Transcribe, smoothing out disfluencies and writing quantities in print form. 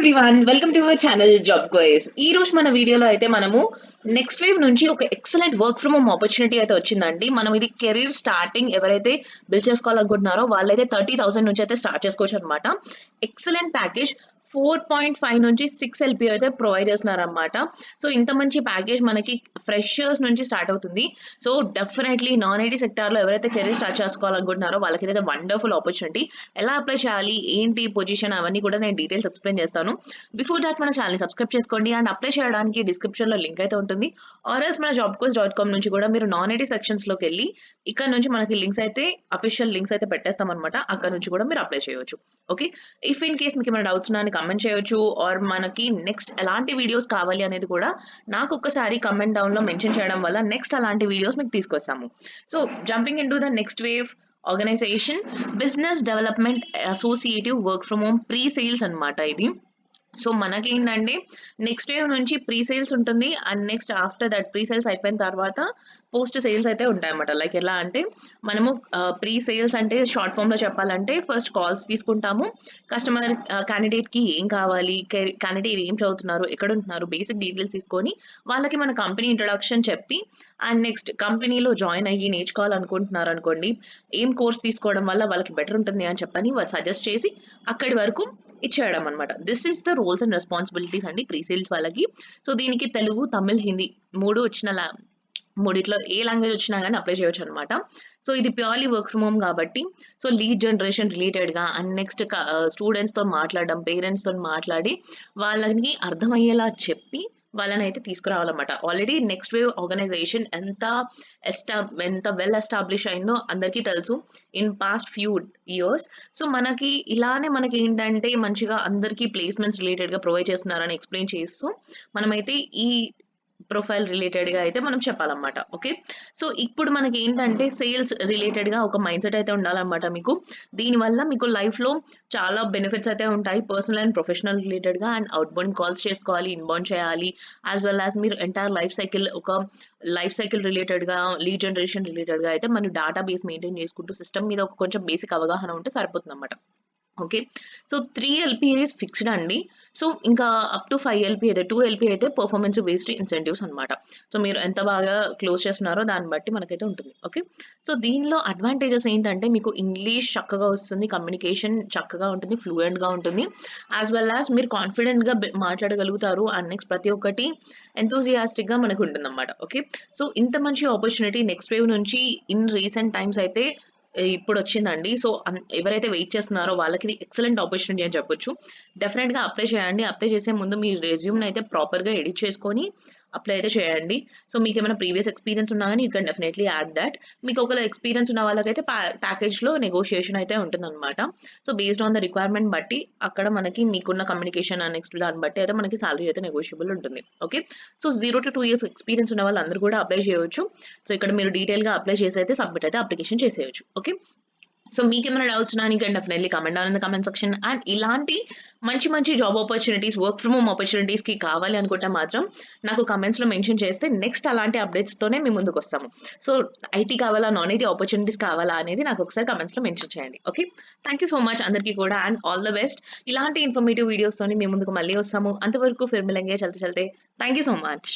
Everyone, welcome to our channel job గోయస్. ఈ రోజు మన వీడియోలో అయితే మనము నెక్స్ట్ వేవ్ నుంచి ఒక excellent work from home opportunity అయితే వచ్చిందండి. మనం ఇది కెరీర్ స్టార్టింగ్ ఎవరైతే బిల్డ్ చేసుకోవాలనుకుంటున్నారో వాళ్ళైతే 30,000 నుంచి అయితే స్టార్ట్ చేసుకోవచ్చు అనమాట. ఎక్సలెంట్ ప్యాకేజ్ 4.5 నుంచి 6 ఎల్పీ అయితే ప్రొవైడ్ చేస్తున్నారు అనమాట. సో ఇంత మంచి ప్యాకేజ్ మనకి ఫ్రెషర్స్ నుంచి స్టార్ట్ అవుతుంది. సో డెఫినెట్లీ నాన్ ఐటీ సెక్టార్లో ఎవరైతే కెరీర్ స్టార్ట్ చేసుకోవాలనుకుంటున్నారో వాళ్ళకి అయితే వండర్ఫుల్ ఆపర్చునిటీ. ఎలా అప్లై చేయాలి, ఏంటి పొజిషన్, అవన్నీ కూడా నేను డీటెయిల్స్ ఎక్స్ప్లెయిన్ చేస్తాను. బిఫోర్ దాట్ మన ఛానల్ సబ్స్క్రైబ్ చేసుకోండి అండ్ అప్లై చేయడానికి డిస్క్రిప్షన్ లో లింక్ అయితే ఉంటుంది. ఆర్ఎల్స్ మన jobcoach.com నుంచి కూడా మీరు నాన్ ఐటీ సెక్షన్స్ లోకి వెళ్ళి ఇక్కడ నుంచి మనకి లింక్స్ అయితే అఫీషియల్ లింక్స్ అయితే పెట్టేస్తాం అనమాట. అక్కడ నుంచి కూడా మీరు అప్లై చేయవచ్చు. ఓకే, ఇఫ్ ఇన్ కేస్ మీకు ఏమైనా డౌట్స్ ఉన్నా కమెంట్ చేయొచ్చు, ఆర్ మనకి నెక్స్ట్ ఎలాంటి వీడియోస్ కావాలి అనేది కూడా నాకు ఒక్కసారి కమెంట్ డౌన్ లో మెన్షన్ చేయడం వల్ల నెక్స్ట్ అలాంటి వీడియోస్ మీకు తీసుకొస్తాము. So jumping in to the next wave organization, business development associative work from home pre sales అనమాట ఇది. సో మనకేంటంటే నెక్స్ట్ వేవ్ నుంచి ప్రీ సేల్స్ ఉంటుంది and next after that pre sales అయిపోయిన తర్వాత పోస్ట్ సేల్స్ అయితే ఉంటాయన్నమాట. లైక్ ఎలా అంటే మనము ప్రీ సేల్స్ అంటే షార్ట్ ఫామ్ లో చెప్పాలంటే ఫస్ట్ కాల్స్ తీసుకుంటాము. కస్టమర్ క్యాండిడేట్ కి ఏం కావాలి, క్యాండిడేట్ ఏం చదువుతున్నారు, ఎక్కడ ఉంటున్నారు, బేసిక్ డీటెయిల్స్ తీసుకొని వాళ్ళకి మన కంపెనీ ఇంట్రొడక్షన్ చెప్పి అండ్ నెక్స్ట్ కంపెనీలో జాయిన్ అయ్యి నేర్చుకోవాలనుకుంటున్నారు అనుకోండి, ఏం కోర్స్ తీసుకోవడం వల్ల వాళ్ళకి బెటర్ ఉంటుంది అని చెప్పని వాళ్ళు సజెస్ట్ చేసి అక్కడి వరకు ఇచ్చేయడం అనమాట. This is the roles and responsibilities అండి ప్రీ సేల్స్ వాళ్ళకి. సో దీనికి తెలుగు, తమిళ్, హిందీ మూడు వచ్చిన మూడిట్లో ఏ లాంగ్వేజ్ వచ్చినా కానీ అప్లై చేయొచ్చు అనమాట. సో ఇది ప్యూర్లీ వర్క్ ఫ్రమ్ హోమ్ కాబట్టి సో లీడ్ జనరేషన్ రిలేటెడ్ గా అండ్ నెక్స్ట్ స్టూడెంట్స్ తో మాట్లాడడం, పేరెంట్స్ తో మాట్లాడి వాళ్ళకి అర్థమయ్యేలా చెప్పి వాళ్ళని అయితే తీసుకురావాలన్నమాట. ఆల్రెడీ నెక్స్ట్ వేవ్ ఆర్గనైజేషన్ ఎంత వెల్ ఎస్టాబ్లిష్ అయిందో అందరికీ తెలుసు in past few years. So మనకి ఇలానే మనకి ఏంటంటే మంచిగా అందరికీ ప్లేస్మెంట్స్ రిలేటెడ్ గా ప్రొవైడ్ చేస్తున్నారని ఎక్స్ప్లెయిన్ చేస్తూ మనమైతే ఈ ప్రొఫైల్ రిలేటెడ్ గా అయితే మనం చెప్పాలన్నమాట. ఓకే, సో ఇప్పుడు మనకి ఏంటంటే సేల్స్ రిలేటెడ్ గా ఒక మైండ్ సెట్ అయితే ఉండాలన్నమాట మీకు. దీనివల్ల మీకు లైఫ్ లో చాలా బెనిఫిట్స్ అయితే ఉంటాయి, పర్సనల్ అండ్ ప్రొఫెషనల్ రిలేటెడ్ గా. అండ్ అవుట్ బౌండ్ కాల్స్ చేసుకోవాలి, ఇన్బౌండ్ చేయాలి, యాజ్ వెల్ యాజ్ మీరు ఎంటైర్ లైఫ్ సైకిల్ రిలేటెడ్ గా, లీడ్ జనరేషన్ రిలేటెడ్ గా అయితే మన డేటా బేస్ మెయింటైన్ చేసుకుంటూ సిస్టమ్ మీద ఒక కొంచెం బేసిక్ అవగాహన ఉంటే సరిపోతుంది అన్నమాట. Okay, so 3 LP is fixed అండి. సో ఇంకా అప్ టు 5 ఎల్పీ అయితే 2 ఎల్పీ అయితే పర్ఫార్మెన్స్ బేస్డ్ ఇన్సెంటివ్స్ అనమాట. సో మీరు ఎంత బాగా క్లోజ్ చేస్తున్నారో దాన్ని బట్టి మనకైతే ఉంటుంది. ఓకే, సో దీనిలో అడ్వాంటేజెస్ ఏంటంటే మీకు ఇంగ్లీష్ చక్కగా వస్తుంది, కమ్యూనికేషన్ చక్కగా ఉంటుంది, ఫ్లూయెంట్ గా ఉంటుంది, యాజ్ వెల్ యాజ్ మీరు కాన్ఫిడెంట్ గా మాట్లాడగలుగుతారు అండ్ నెక్స్ట్ ప్రతి ఒక్కటి ఎంతూజియాస్టిక్ గా మనకు ఉంటుంది అనమాట. ఓకే, సో ఇంత మంచి ఆపర్చునిటీ నెక్స్ట్ వేవ్ నుంచి ఇన్ రీసెంట్ టైమ్స్ అయితే ఇప్పుడు వచ్చిందండి. సో ఎవరైతే వెయిట్ చేస్తున్నారో వాళ్ళకి ఇది ఎక్సలెంట్ ఆపర్చునిటీ అని చెప్పొచ్చు. డెఫినెట్ గా అప్లై చేయండి. అప్లై చేసే ముందు మీ రెజ్యూమ్ అయితే ప్రాపర్ గా ఎడిట్ చేసుకొని అప్లై అయితే చేయండి. సో మీకు ఏమైనా ప్రీవియస్ ఎక్స్పీరియన్స్ ఉన్నా కానీ you can definitely add that. మీకు ఒకవేళ ఎక్స్పీరియన్స్ ఉన్న వాళ్ళకైతే ప్యాకేజ్ లో నెగోషియేషన్ అయితే ఉంటుందన్నమాట. So based on the requirement బట్టి అక్కడ మనకి మీకున్న కమ్యూనికేషన్ అండ్ నెక్స్ట్ దాన్ని బట్టి అయితే మనకి సాలరీ అయితే నెగోషియబుల్ ఉంటుంది. Okay, so 0 to 2 years experience ఉన్న వాళ్ళందరూ కూడా అప్లై చేయవచ్చు. సో ఇక్కడ మీరు డీటెయిల్ గా అప్లై చేసి అయితే సబ్మిట్ అయితే అప్లికేషన్ చేసేయచ్చు. ఓకే, సో మీకు ఏమైనా డౌట్స్ ఉన్నా you can definitely comment down in the comment section. And ఇలాంటి మంచి మంచి job opportunities, work from home opportunities కి కావాలి అనుకుంటే మాత్రం నాకు కమెంట్స్ లో మెన్షన్ చేస్తే నెక్స్ట్ అలాంటి అప్డేట్స్ తోనే మేము ముందుకు వస్తాము. సో ఐటీ కావాలా, నాన్ ఐటీ ఆపర్చునిటీస్ కావాలా అనేది నాకు ఒకసారి కమెంట్స్ లో మెన్షన్ చేయండి. Okay, thank you so much అందరికీ కూడా అండ్ ఆల్ ద బెస్ట్. ఇలాంటి ఇన్ఫర్మేటివ్ వీడియోస్ తోని మేము ముందుకు మళ్ళీ వస్తాము. అంతవరకు Phir మిలేంగే, చల్తే thank you so much.